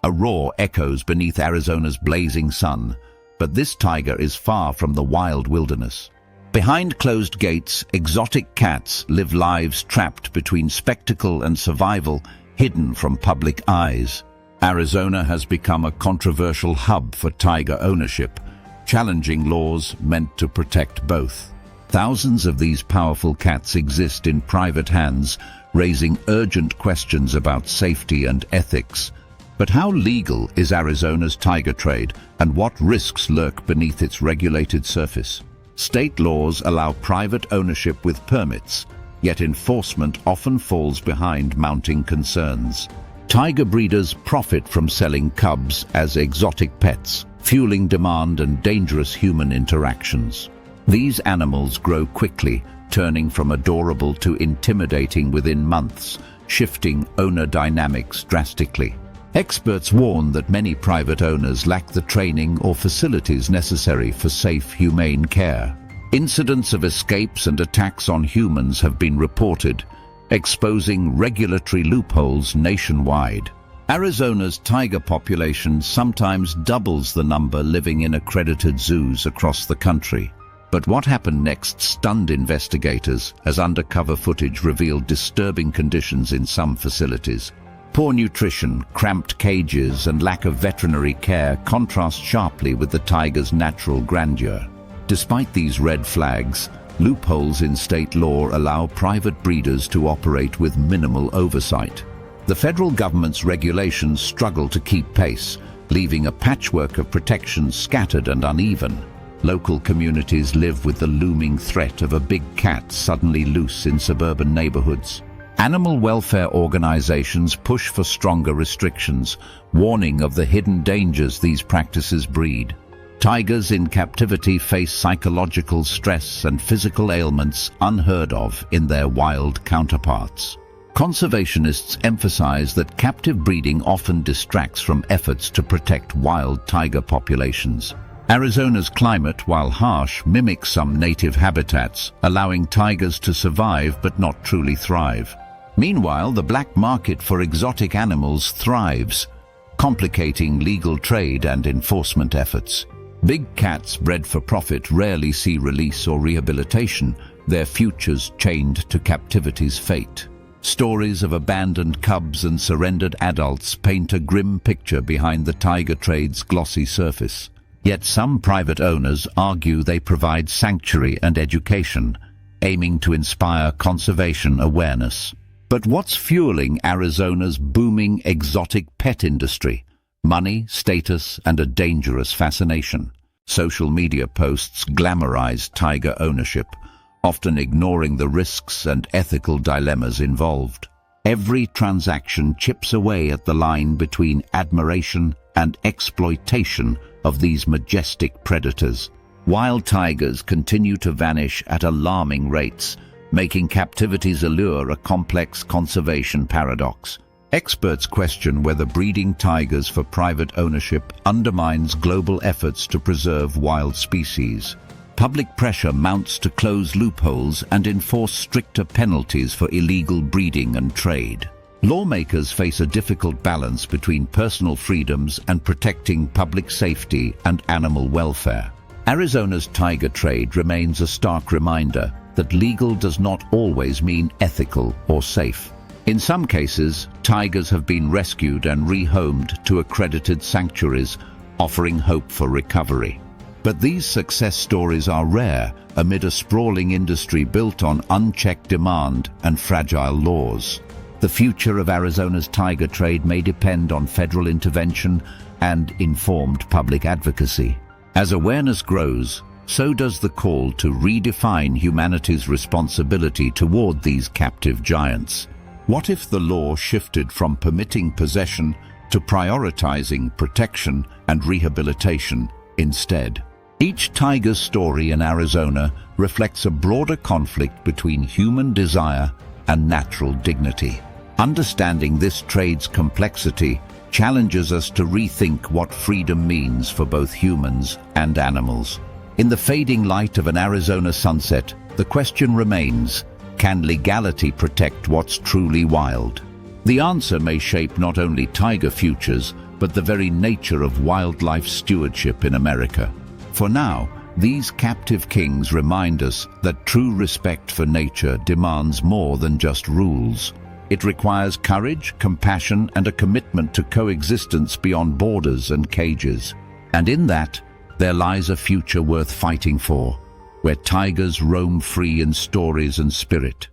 A roar echoes beneath Arizona's blazing sun, but this tiger is far from the wild wilderness. Behind closed gates, exotic cats live lives trapped between spectacle and survival, hidden from public eyes. Arizona has become a controversial hub for tiger ownership, challenging laws meant to protect both. Thousands of these powerful cats exist in private hands, raising urgent questions about safety and ethics. But how legal is Arizona's tiger trade, and what risks lurk beneath its regulated surface? State laws allow private ownership with permits, yet enforcement often falls behind mounting concerns. Tiger breeders profit from selling cubs as exotic pets, fueling demand and dangerous human interactions. These animals grow quickly, turning from adorable to intimidating within months, shifting owner dynamics drastically. Experts warn that many private owners lack the training or facilities necessary for safe, humane care. Incidents of escapes and attacks on humans have been reported, exposing regulatory loopholes nationwide. Arizona's tiger population sometimes doubles the number living in accredited zoos across the country. But what happened next stunned investigators as undercover footage revealed disturbing conditions in some facilities. Poor nutrition, cramped cages, and lack of veterinary care contrast sharply with the tiger's natural grandeur. Despite these red flags, loopholes in state law allow private breeders to operate with minimal oversight. The federal government's regulations struggle to keep pace, leaving a patchwork of protections scattered and uneven. Local communities live with the looming threat of a big cat suddenly loose in suburban neighborhoods. Animal welfare organizations push for stronger restrictions, warning of the hidden dangers these practices breed. Tigers in captivity face psychological stress and physical ailments unheard of in their wild counterparts. Conservationists emphasize that captive breeding often distracts from efforts to protect wild tiger populations. Arizona's climate, while harsh, mimics some native habitats, allowing tigers to survive but not truly thrive. Meanwhile, the black market for exotic animals thrives, complicating legal trade and enforcement efforts. Big cats bred for profit rarely see release or rehabilitation, their futures chained to captivity's fate. Stories of abandoned cubs and surrendered adults paint a grim picture behind the tiger trade's glossy surface. Yet some private owners argue they provide sanctuary and education, aiming to inspire conservation awareness. But what's fueling Arizona's booming exotic pet industry? Money, status, and a dangerous fascination. Social media posts glamorize tiger ownership, often ignoring the risks and ethical dilemmas involved. Every transaction chips away at the line between admiration and exploitation of these majestic predators. Wild tigers continue to vanish at alarming rates, making captivity's allure a complex conservation paradox. Experts question whether breeding tigers for private ownership undermines global efforts to preserve wild species. Public pressure mounts to close loopholes and enforce stricter penalties for illegal breeding and trade. Lawmakers face a difficult balance between personal freedoms and protecting public safety and animal welfare. Arizona's tiger trade remains a stark reminder that legal does not always mean ethical or safe. In some cases, tigers have been rescued and rehomed to accredited sanctuaries, offering hope for recovery. But these success stories are rare amid a sprawling industry built on unchecked demand and fragile laws. The future of Arizona's tiger trade may depend on federal intervention and informed public advocacy. As awareness grows, so does the call to redefine humanity's responsibility toward these captive giants. What if the law shifted from permitting possession to prioritizing protection and rehabilitation instead? Each tiger's story in Arizona reflects a broader conflict between human desire and natural dignity. Understanding this trade's complexity challenges us to rethink what freedom means for both humans and animals. In the fading light of an Arizona sunset, the question remains, can legality protect what's truly wild? The answer may shape not only tiger futures, but the very nature of wildlife stewardship in America. For now, these captive kings remind us that true respect for nature demands more than just rules. It requires courage, compassion, and a commitment to coexistence beyond borders and cages. And in that, there lies a future worth fighting for, where tigers roam free in stories and spirit.